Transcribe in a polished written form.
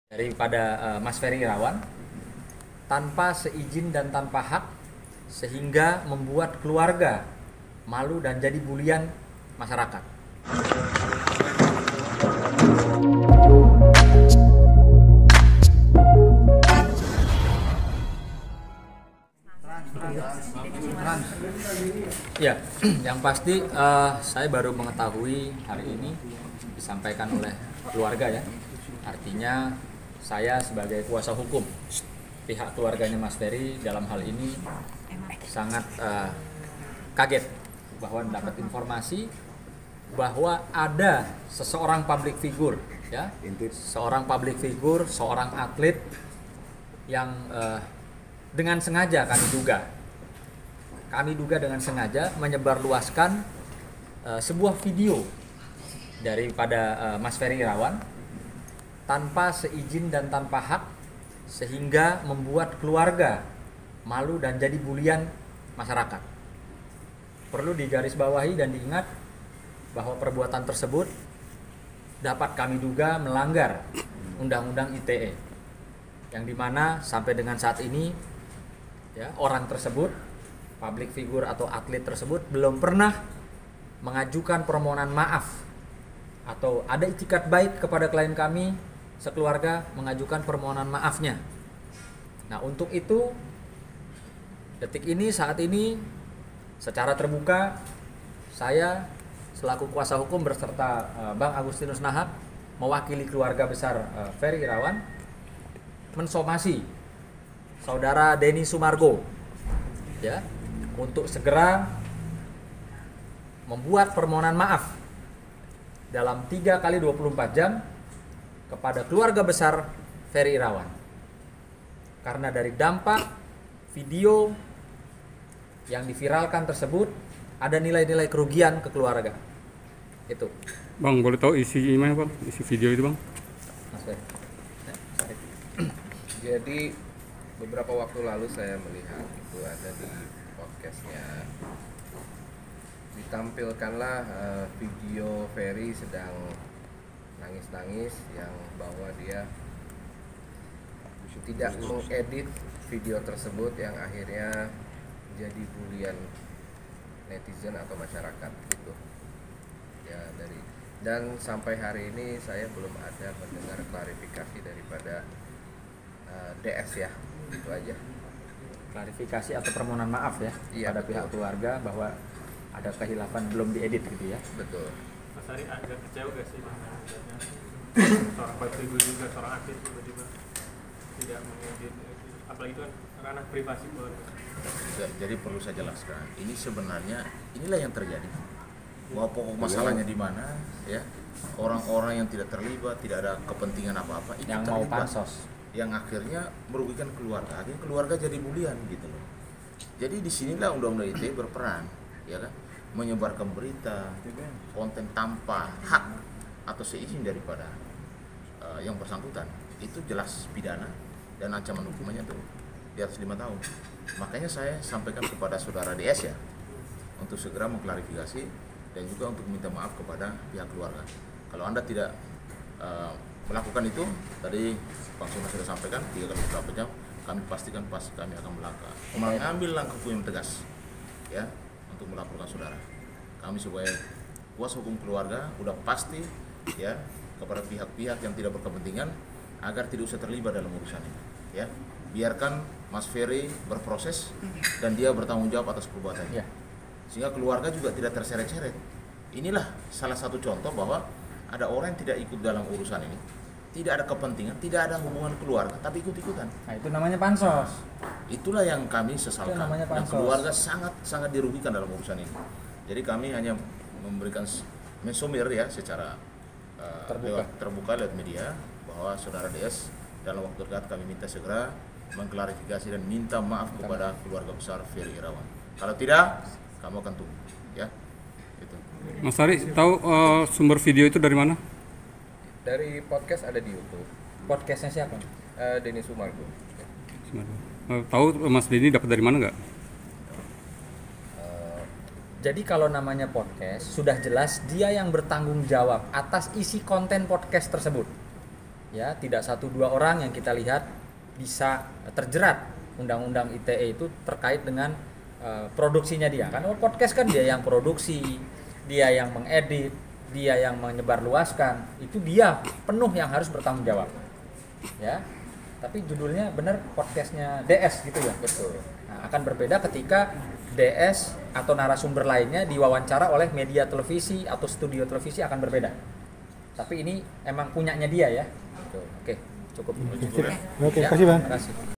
daripada Mas Ferry Irawan tanpa seizin dan tanpa hak, sehingga membuat keluarga malu dan jadi bulian masyarakat. Ya, yang pasti saya baru mengetahui hari ini disampaikan oleh keluarga ya. Artinya saya sebagai kuasa hukum pihak keluarganya Mas Ferry dalam hal ini sangat kaget bahwa mendapat informasi bahwa ada seseorang public figure ya, seorang public figure, seorang atlet yang dengan sengaja kami duga dengan sengaja menyebarluaskan sebuah video daripada Mas Ferry Irawan tanpa seizin dan tanpa hak, sehingga membuat keluarga malu dan jadi bulian masyarakat. Perlu digarisbawahi dan diingat bahwa perbuatan tersebut dapat kami duga melanggar Undang-Undang ITE, yang dimana sampai dengan saat ini ya, orang tersebut, public figure atau atlet tersebut belum pernah mengajukan permohonan maaf atau ada itikat baik kepada klien kami sekeluarga mengajukan permohonan maafnya. Nah, untuk itu detik ini, saat ini secara terbuka saya selaku kuasa hukum beserta Bang Agustinus Nahak mewakili keluarga besar Ferry Irawan mensomasi saudara Denny Sumargo ya, untuk segera membuat permohonan maaf dalam 3 kali 24 jam kepada keluarga besar Ferry Irawan, karena dari dampak video yang diviralkan tersebut ada nilai-nilai kerugian ke keluarga. Itu Bang, boleh tahu isi gimana Bang, isi video itu Bang? Mas Ferry. Jadi beberapa waktu lalu saya melihat itu ada di podcastnya, ditampilkanlah video Ferry sedang nangis-nangis yang bahwa dia tidak mengedit video tersebut yang akhirnya jadi bulian netizen atau masyarakat gitu ya. Dan sampai hari ini saya belum ada mendengar klarifikasi daripada DS ya, itu aja. Klarifikasi atau permohonan maaf ya, Iya, pada betul. pihak keluarga bahwa ada kehilafan belum diedit gitu ya. Betul. Mas Ari agak kecewa gak sih dengan adanya seorang public figure juga, seorang artis tiba-tiba tidak mengedit, apalagi itu kan ranah privasi keluarga. Jadi perlu saya jelaskan, ini sebenarnya inilah yang terjadi. Bahwa pokok masalahnya di mana ya, orang-orang yang tidak terlibat, tidak ada kepentingan apa-apa, itu Yang mau terlibat. pansos, Yang akhirnya merugikan keluarga, akhirnya keluarga jadi bulian gitu loh. Jadi disinilah Undang-Undang ITE berperan, ya kan, menyebarkan berita, konten tanpa hak atau seizin daripada yang bersangkutan, itu jelas pidana dan ancaman hukumannya tuh di atas 5 tahun. Makanya saya sampaikan kepada saudara DS ya, untuk segera mengklarifikasi dan juga untuk minta maaf kepada pihak keluarga. Kalau Anda tidak melakukan itu, tadi Bang Suna sudah sampaikan 3 kali berapa jam, kami pastikan pasti kami akan mengambil langkah hukum yang tegas ya, untuk melaporkan saudara. Kami sebagai kuasa hukum keluarga udah pasti ya kepada pihak-pihak yang tidak berkepentingan agar tidak usah terlibat dalam urusan ini ya. Biarkan Mas Ferry berproses dan dia bertanggung jawab atas perbuatannya ya. Sehingga keluarga juga tidak terseret-seret. Inilah salah satu contoh bahwa ada orang yang tidak ikut dalam urusan ini, tidak ada kepentingan, tidak ada hubungan keluarga, tapi ikut-ikutan. Nah, itu namanya pansos. Itulah yang kami sesalkan. Itu namanya Dan pansos. keluarga sangat dirugikan dalam urusan ini. Jadi kami hanya memberikan mensumir ya secara terbuka lewat media bahwa saudara DS dalam waktu dekat kami minta segera mengklarifikasi dan minta maaf kepada keluarga besar Ferry Irawan. Kalau tidak, kamu akan tunggu ya. Itu. Mas Ari, tahu sumber video itu dari mana? Dari podcast ada di YouTube, Podcastnya siapa? Denny Sumargo. Tahu Mas Denny dapat dari mana nggak? Jadi kalau namanya podcast, sudah jelas dia yang bertanggung jawab atas isi konten podcast tersebut. Ya, tidak 1-2 orang yang kita lihat bisa terjerat undang-undang ITE itu terkait dengan produksinya dia. Kan podcast kan dia yang produksi, dia yang mengedit, dia yang menyebarluaskan, itu dia penuh yang harus bertanggung jawab. Ya. Tapi judulnya benar podcastnya DS gitu ya. Betul. Nah, akan berbeda ketika DS atau narasumber lainnya diwawancara oleh media televisi atau studio televisi, akan berbeda. Tapi ini emang punyanya dia ya. Betul. Oke, cukup. Oke, kasih Bang. Terima kasih.